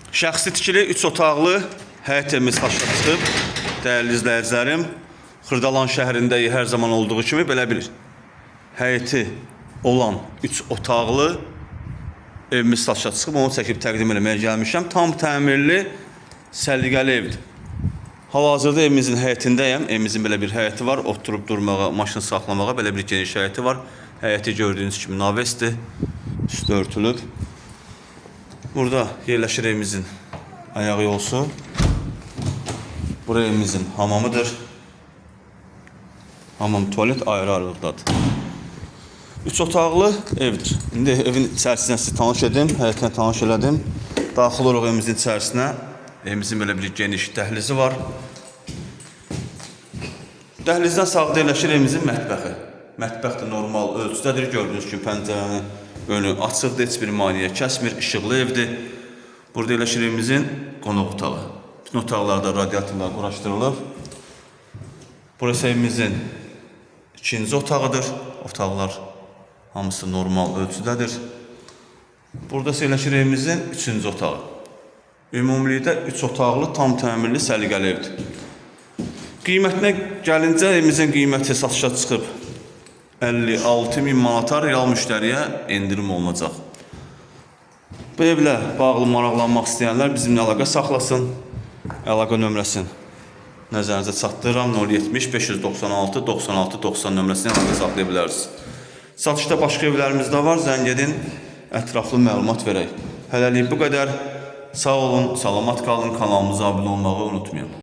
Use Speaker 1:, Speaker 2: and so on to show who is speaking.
Speaker 1: Şəxsi tikili 3 otaqlı həyət evimiz başa çıxıb. Dəyərli izləyicilərim, Xırdalan şəhərindəyik hər zaman olduğu kimi belə bir həyəti olan 3 otaqlı evimiz başa çıxıb. Onu çəkib təqdim etməyə gəlmişəm. Tam təmirli, səliqəli evdir. Hal-hazırda evimizin həyətindəyəm. Evimizin belə bir həyəti var. Oturub durmağa, maşını saxlamağa belə bir geniş həyəti var. Həyəti gördüyünüz kimi navesdir. Üstü örtülüb. Burada yerləşir evimizin ayağı yolsu. Burası evimizin hamamıdır. Hamam, tuvalet ayrı-ayrılıqdadır. 3 otaqlı evdir. İndi evin içərisinə sizi tanış edim, həyətinə tanış elədim. Daxil oluq evimizin içərisinə. Evimizin belə bir geniş dəhlizi var. Dəhlizdən sağda yerləşir evimizin mətbəxi. Mətbəx də normal ölçüdədir. Gördüyünüz kimi pəncərəni önü açıqdır, heç bir maneə kəsmir, işıqlı evdir. Burada yerləşir evimizin qonaq otağı. Bütün otaqlarda radiatorlar quraşdırılıb. Burası evimizin ikinci otağıdır. Otaqlar hamısı normal ölçüdədir. Burada yerləşir evimizin üçüncü otağı. Ümumilikdə 3 otaqlı, tam təmirli, səliqəli evdir. Qiymətinə gəlincə evimizin qiyməti satışa çıxıb 56.000 manata real müştəriyə endirim olunacaq. Bu evlə bağlı maraqlanmaq istəyənlər bizimlə əlaqə saxlasın. Əlaqə nömrəsini nəzərinizə çatdırıram. 070 596 96 90 nömrəsini əlaqə saxlaya bilərsiniz. Satışda başqa evlərimiz də var. Zəng edin, ətraflı məlumat verək. Hələlik bu qədər. Sağ olun, salamat qalın. Kanalımıza abunə olmağı unutmayın.